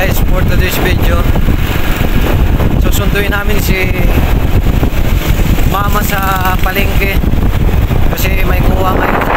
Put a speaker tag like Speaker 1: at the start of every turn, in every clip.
Speaker 1: guys, for today's video, susunduin namin si mama sa palengke kasi may kuha ngayon.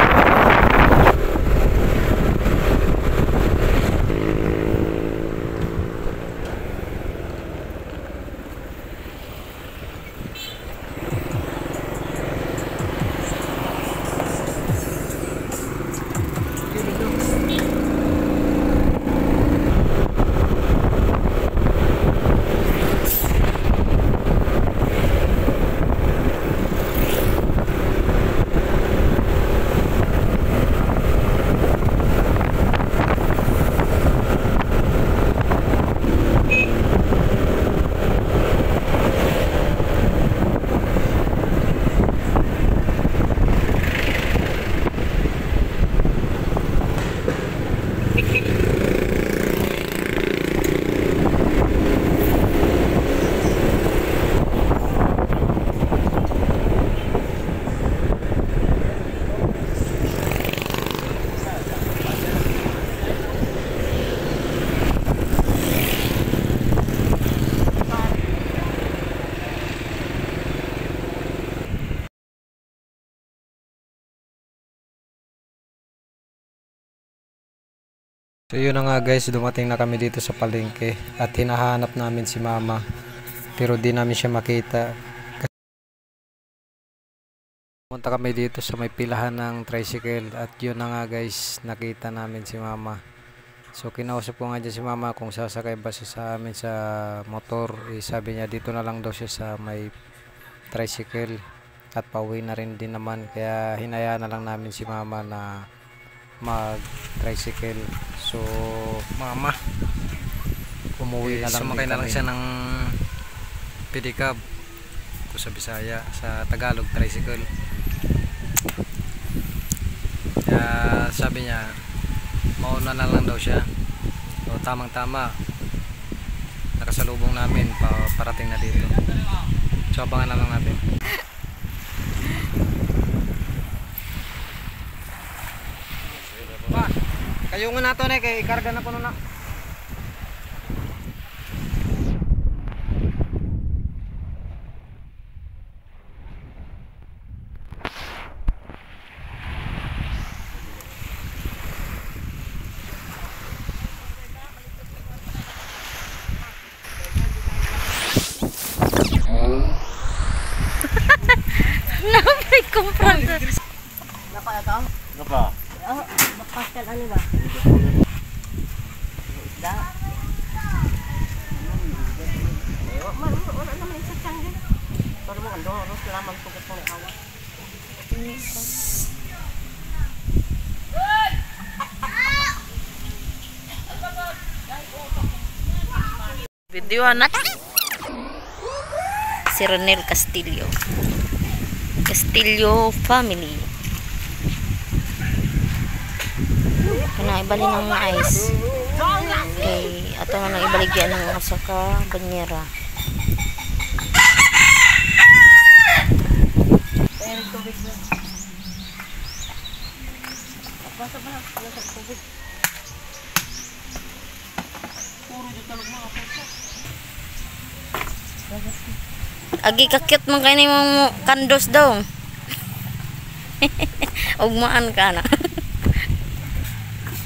Speaker 1: So yun na nga guys, dumating na kami dito sa palengke at hinahanap namin si mama pero di namin siya makita. Pumunta kami dito sa may pilahan ng tricycle at yun na nga guys, nakita namin si mama. So kinausap ko nga dyan si mama kung sasakay ba siya sa amin sa motor. Sabi niya dito na lang daw siya sa may tricycle at pauwi na rin din naman, kaya hinayaan na lang namin si mama na mag tricycle. So mama umuwi na lang, sumakay na lang siya ng pedicab ko sa Bisaya, sa Tagalog tricycle. Kaya sabi niya mauna na lang daw siya. So tamang tama, nakasalubong namin parating na dito. So abangan na lang natin. Kayo nga nato na kay ikarga na ko na.
Speaker 2: Napay comprando.
Speaker 3: Napa ito?
Speaker 4: Napa?
Speaker 3: Oh, bakaskan ano ba? Da. Wala naman isa tangga. Pero mo ando, ros laman ko ko ng awa.
Speaker 2: Video anak. Si Ronel Castillo family. Kana ibali ng mais. Okay, ato na nang ibaligyan ng asa ka banyera.
Speaker 3: Basta ba sa tubig? Puro dito talog mga puso.
Speaker 2: Agi kakit man kay nimong kandos daw. Ugmaan ka na.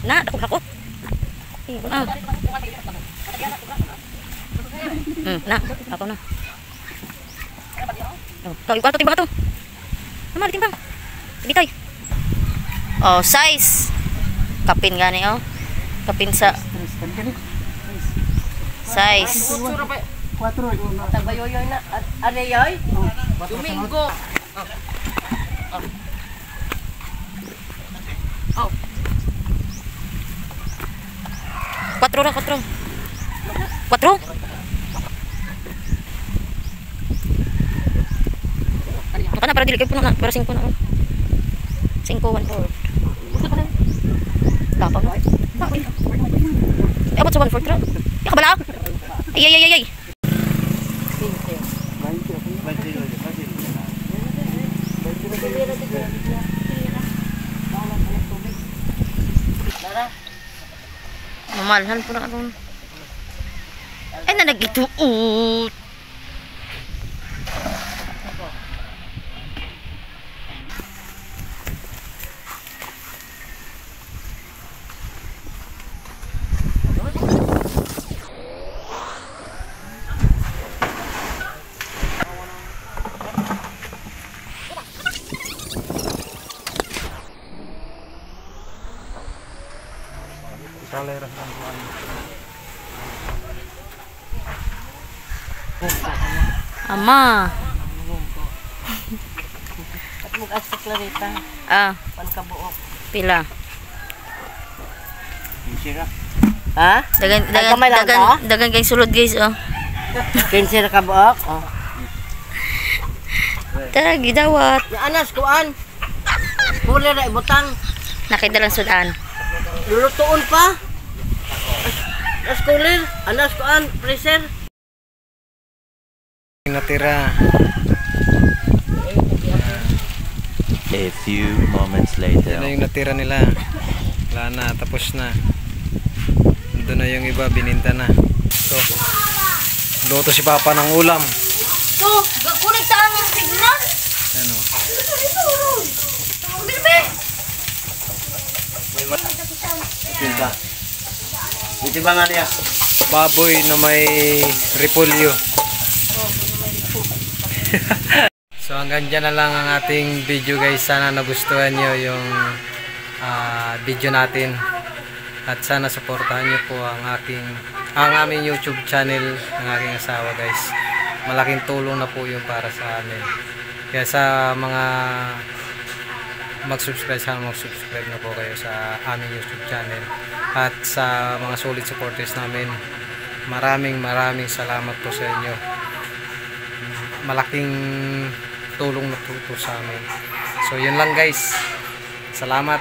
Speaker 2: Na, ako. Ah. Na, ako na. Oh, kau ikut timbang tu. Nama timbang. Bitoy. Oh, size. Kapin gani oh. Kapin sa size.
Speaker 3: 4 tabayoyoy na areyoy. Domingo. Oh.
Speaker 2: 4 ra 4. 4. Kana para dili kay puno na, para 5 na. 5 1 4. Dapat mo. Abot sa 1 4 ra. Ya kabala. Ay. Mamalhan po na akong Ay na nagituot. Ama.
Speaker 3: At mag-as sa Clarita.
Speaker 2: Ah,
Speaker 3: Pankabuok.
Speaker 2: pila.
Speaker 3: Ha?
Speaker 2: Dagan
Speaker 3: Ay, kamay lang ka?
Speaker 2: dagan kay sulod guys oh.
Speaker 3: 15 na kabuok. Oh.
Speaker 2: Tara gidawat.
Speaker 3: Ya anas kuan. Huli ra ibutang.
Speaker 2: Nakidalang sudan.
Speaker 3: Lulutuon pa. Anas kulir. Anas kuan. Freezer.
Speaker 1: Natira.
Speaker 4: A few moments
Speaker 1: Yan
Speaker 4: later.
Speaker 1: na yung natira nila. Wala na, tapos na. Doon na yung iba, bininta na. So, luto si Papa ng ulam.
Speaker 2: So, gakunig sa among signal.
Speaker 1: Ano?
Speaker 3: Diba? Dito ba nga niya?
Speaker 1: Baboy na may repolyo. So hanggang dyan na lang ang ating video guys. Sana nagustuhan nyo yung video natin. At sana supportahan nyo po ang aming YouTube channel ng aking asawa guys. Malaking tulong na po yun para sa amin. Kaya sa mga mag-subscribe, sana mag-subscribe na po kayo sa aming YouTube channel. At sa mga solid supporters namin, maraming salamat po sa inyo. Malaking tulong na po sa amin. So yun lang guys. Salamat.